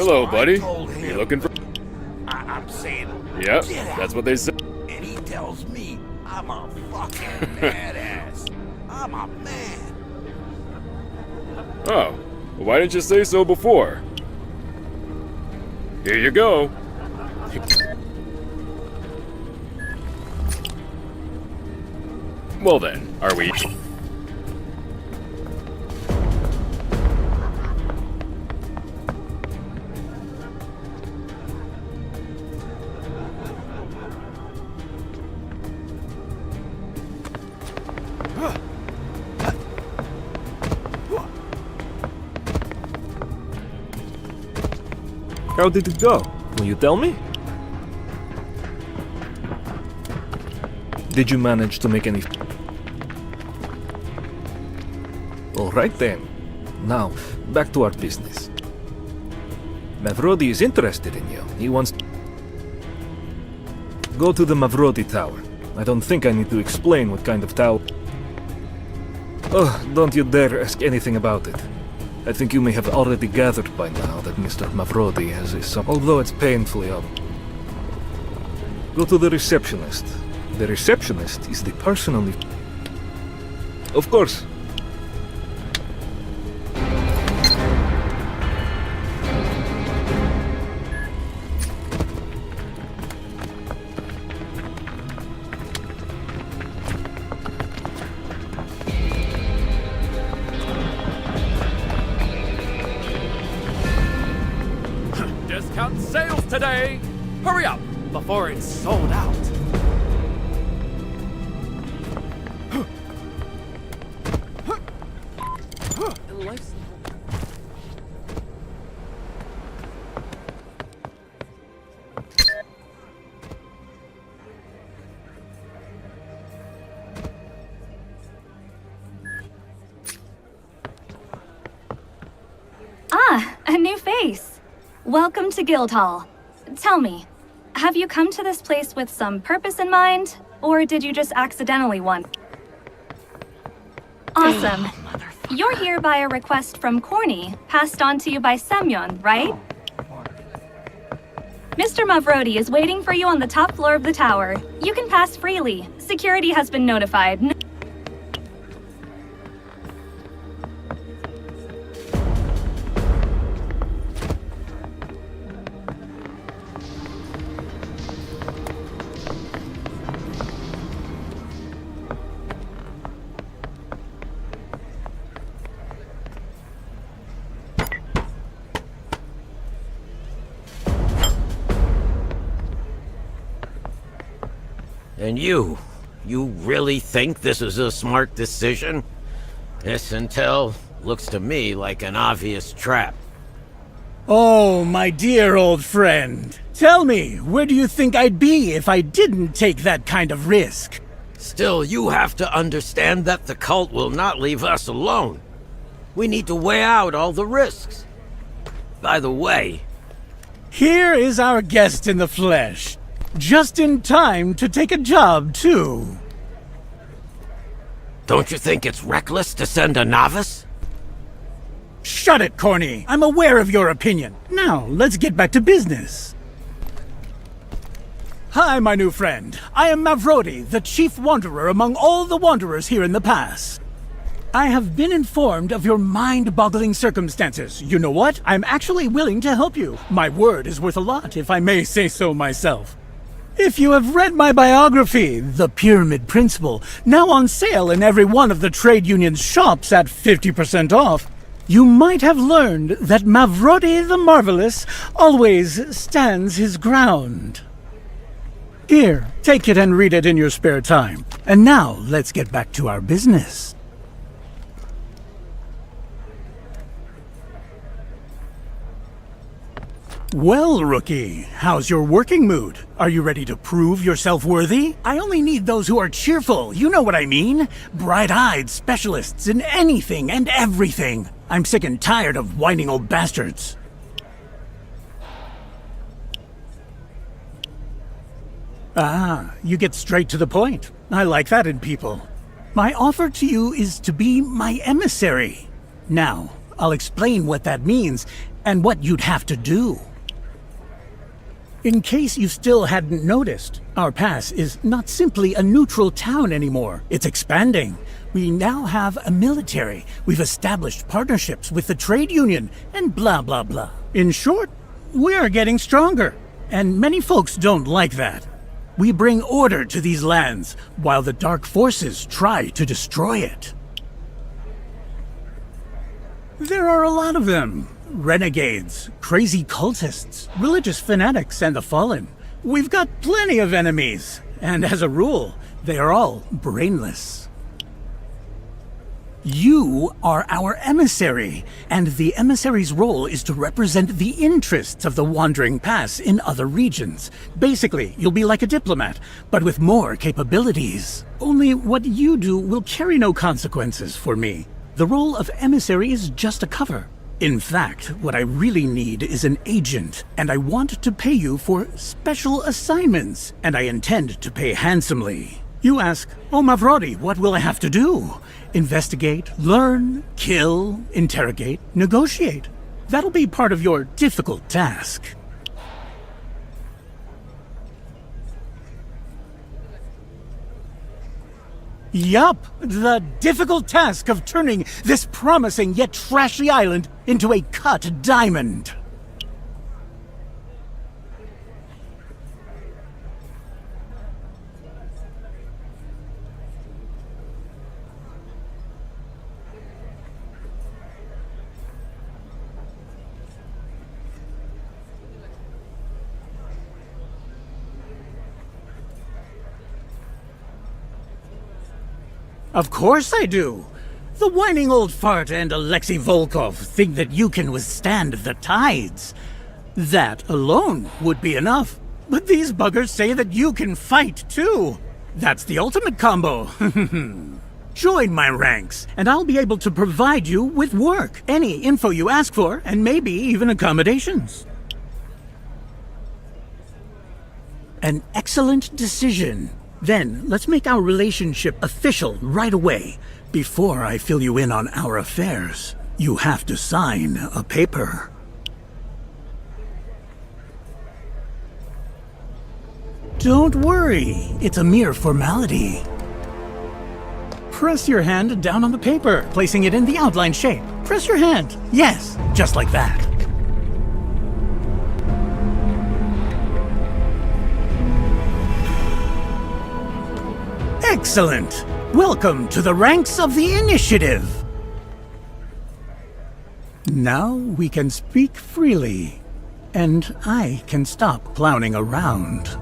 Hello, buddy. him. You looking for... I'm saying, Yep, get out. that's what they said. And he tells me I'm a fucking badass. I'm a man. Oh, well, why didn't you say so before? Here you go. Well then, are we... How did it go? Will you tell me? Did you manage to make any... Alright then. Now, back to our business. Mavrodi is interested in you. He wants... Go to the Mavrodi Tower. I don't think I need to explain what kind of tower... Oh, don't you dare ask anything about it. I think you may have already gathered by now that Mr. Mavrodi has a son, although it's painfully obvious. Go to the receptionist. The receptionist is the person on the... Of course. Discount sales today! Hurry up before it's sold out! Ah, a new face! Welcome to Guildhall. Tell me, have you come to this place with some purpose in mind, or did you just accidentally wander? Awesome. You're here by a request from Corny, passed on to you by Semyon, right? Mr. Mavrodi is waiting for you on the top floor of the tower. You can pass freely. Security has been notified. And you really think this is a smart decision? This intel looks to me like an obvious trap. Oh, my dear old friend. Tell me, where do you think I'd be if I didn't take that kind of risk? Still, you have to understand that the cult will not leave us alone. We need to weigh out all the risks. By the way... Here is our guest in the flesh. Just in time to take a job, too. Don't you think it's reckless to send a novice? Shut it, Corny. I'm aware of your opinion. Now, let's get back to business. Hi, my new friend. I am Mavrodi, the chief wanderer among all the wanderers here in the pass. I have been informed of your mind-boggling circumstances. You know what? I'm actually willing to help you. My word is worth a lot, if I may say so myself. If you have read my biography, The Pyramid Principle, now on sale in every one of the trade union's shops at 50% off, you might have learned that Mavrodi the Marvelous always stands his ground. Here, take it and read it in your spare time. And now, let's get back to our business. Well, rookie, how's your working mood? Are you ready to prove yourself worthy? I only need those who are cheerful, you know what I mean? Bright-eyed specialists in anything and everything. I'm sick and tired of whining old bastards. Ah, you get straight to the point. I like that in people. My offer to you is to be my emissary. Now, I'll explain what that means and what you'd have to do. In case you still hadn't noticed, our pass is not simply a neutral town anymore. It's expanding. We now have a military. We've established partnerships with the trade union, and blah, blah, blah. In short, we're getting stronger. And many folks don't like that. We bring order to these lands, while the dark forces try to destroy it. There are a lot of them. Renegades, crazy cultists, religious fanatics, and the fallen. We've got plenty of enemies, and as a rule, they are all brainless. You are our emissary, and the emissary's role is to represent the interests of the Wandering Pass in other regions. Basically, you'll be like a diplomat, but with more capabilities. Only what you do will carry no consequences for me. The role of emissary is just a cover. In fact, what I really need is an agent, and I want to pay you for special assignments, and I intend to pay handsomely. You ask, "Oh, Mavrodi, what will I have to do?" Investigate, learn, kill, interrogate, negotiate. That'll be part of your difficult task. Yup, the difficult task of turning this promising yet trashy island into a cut diamond. Of course I do. The whining old fart and Alexei Volkov think that you can withstand the tides. That alone would be enough. But these buggers say that you can fight too. That's the ultimate combo. Join my ranks, and I'll be able to provide you with work, any info you ask for, and maybe even accommodations. An excellent decision. Then, let's make our relationship official right away. Before I fill you in on our affairs, you have to sign a paper. Don't worry, it's a mere formality. Press your hand down on the paper, placing it in the outline shape. Press your hand. Yes, just like that. Excellent! Welcome to the ranks of the initiative! Now we can speak freely, and I can stop clowning around.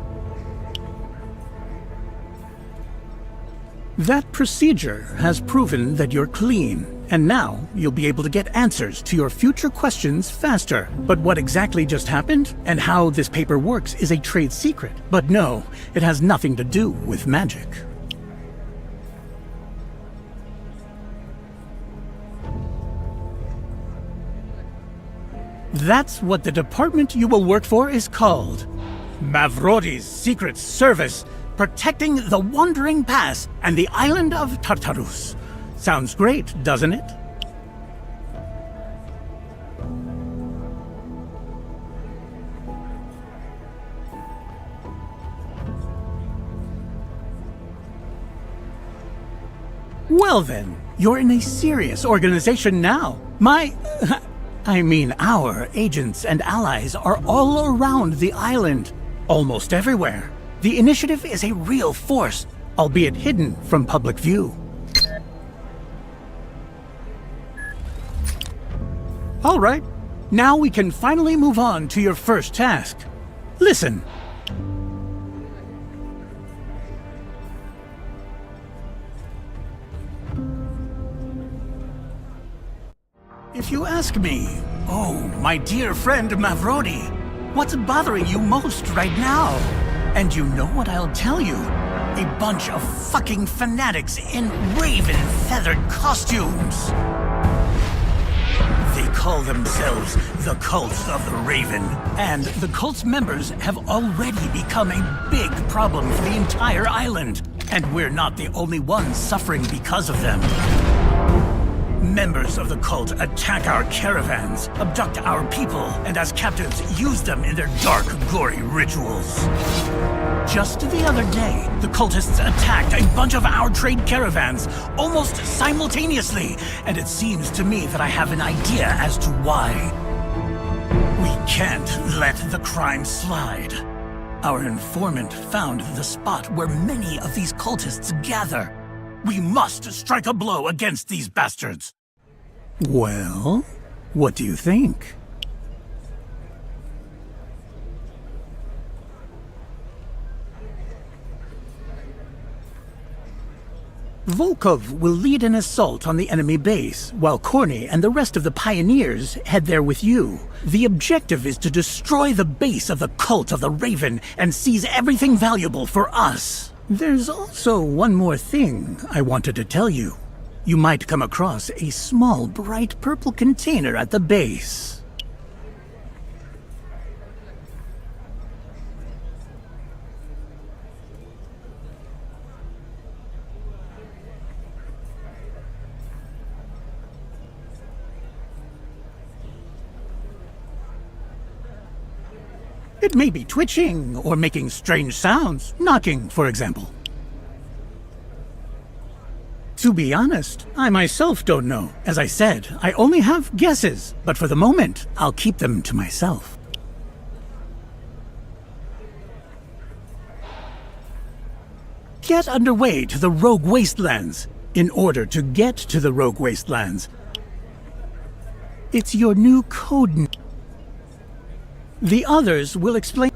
That procedure has proven that you're clean, and now you'll be able to get answers to your future questions faster. But what exactly just happened, and how this paper works is a trade secret. But no, it has nothing to do with magic. That's what the department you will work for is called. Mavrodi's Secret Service, protecting the Wandering Pass and the island of Tartarus. Sounds great, doesn't it? Well then, you're in a serious organization now. Our agents and allies are all around the island, almost everywhere. The initiative is a real force, albeit hidden from public view. All right, now we can finally move on to your first task. Listen. If you ask me, oh, my dear friend Mavrodi, What's bothering you most right now? And you know what I'll tell you? A bunch of fucking fanatics in raven feathered costumes. They call themselves the Cult of the Raven, and the cult's members have already become a big problem for the entire island, and we're not the only ones suffering because of them. Members of the cult attack our caravans, abduct our people, and as captives use them in their dark, gory rituals. Just the other day, the cultists attacked a bunch of our trade caravans almost simultaneously, and it seems to me that I have an idea as to why. We can't let the crime slide. Our informant found the spot where many of these cultists gather. We must strike a blow against these bastards. Well, what do you think? Volkov will lead an assault on the enemy base, while Corny and the rest of the pioneers head there with you. The objective is to destroy the base of the Cult of the Raven and seize everything valuable for us. There's also one more thing I wanted to tell you. You might come across a small, bright purple container at the base. It may be twitching or making strange sounds, knocking, for example. To be honest, I myself don't know. As I said, I only have guesses, but for the moment, I'll keep them to myself. Get underway to the Rogue Wastelands. In order to get to the Rogue Wastelands, it's your new code name. The others will explain.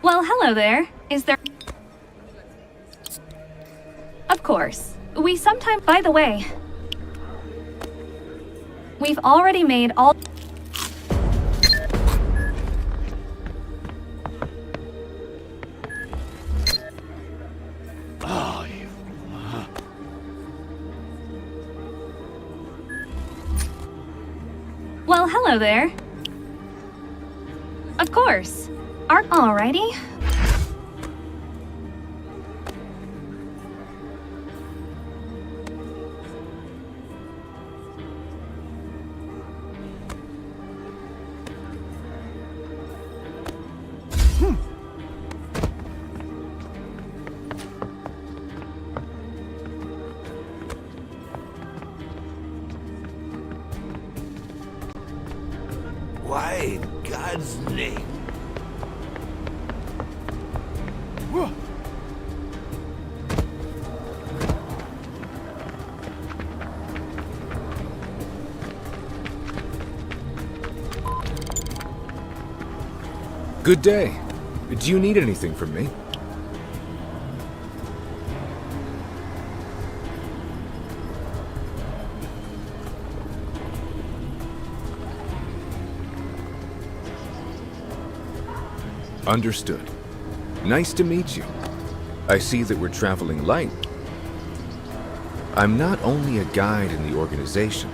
Well, hello there. Is there... Of course. We sometimes... By the way, we've already made all... Well, hello there. Of course. Alrighty. Why in God's name? Good day. Do you need anything from me? Understood. Nice to meet you. I see that we're traveling light. I'm not only a guide in the organization.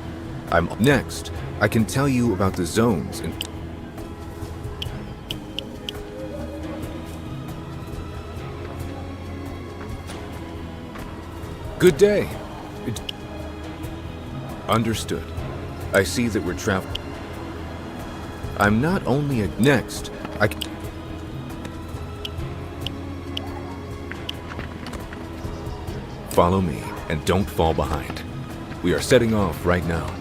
Next, I can tell you about the zones and... Good day. Understood. I see that we're traveling. I'm not only a... Next, I can... Follow me, and don't fall behind. We are setting off right now.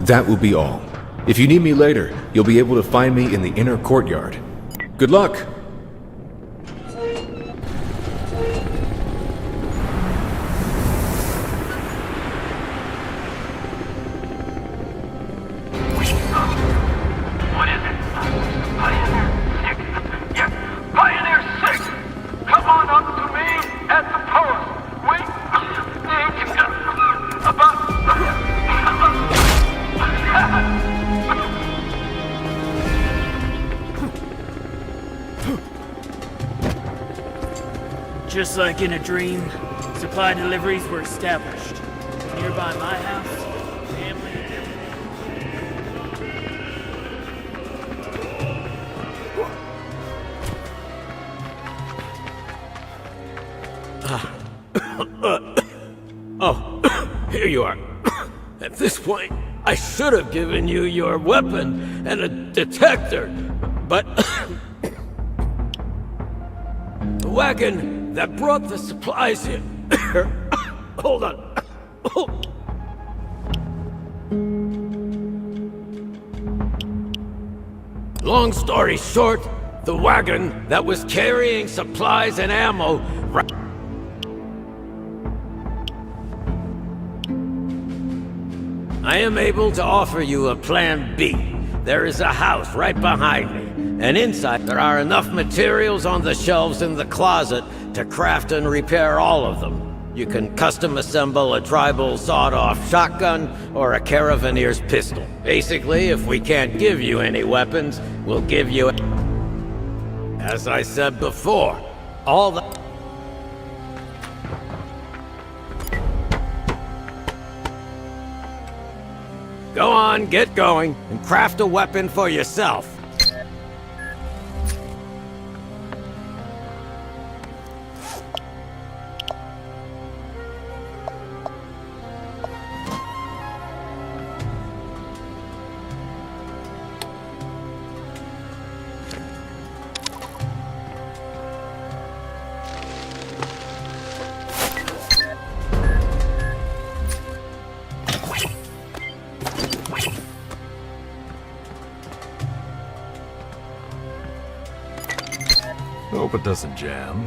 That will be all. If you need me later, you'll be able to find me in the inner courtyard. Good luck! What is it? Pioneer 6? Yes, Pioneer 6! Come on up to me at the post. We need to about... Just like in a dream, supply deliveries were established. Nearby my house, family... Here you are. At this point, I should have given you your weapon and a detector, but... the wagon that brought the supplies here... Hold on. Long story short, the wagon that was carrying supplies and ammo... I am able to offer you a plan B. There is a house right behind me, and inside there are enough materials on the shelves in the closet to craft and repair all of them. You can custom assemble a tribal sawed-off shotgun or a caravanier's pistol. Basically, if we can't give you any weapons, we'll give you... As I said before, all the... Go on, get going, and craft a weapon for yourself. Hope it doesn't jam.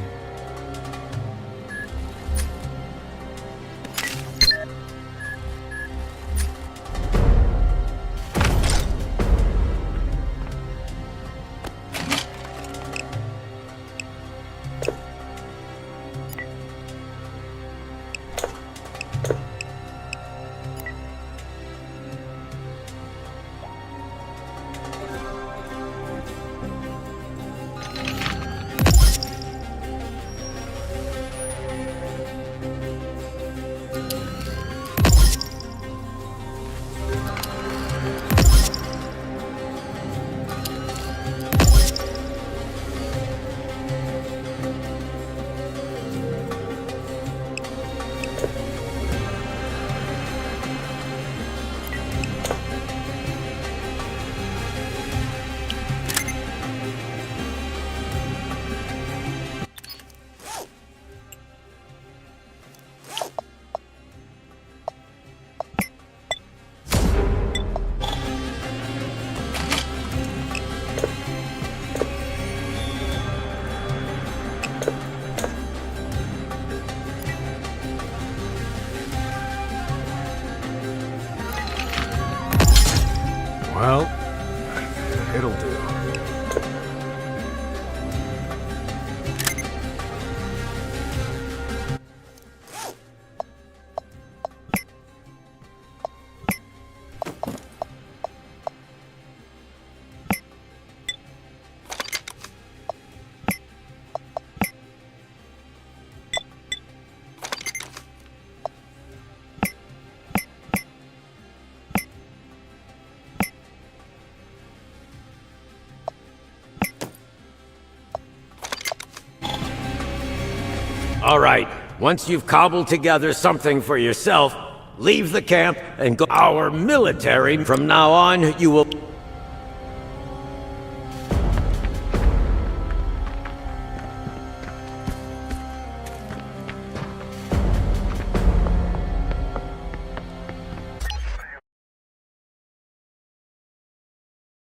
Well, it'll do. All right, once you've cobbled together something for yourself, leave the camp and go. Our military, from now on, you will...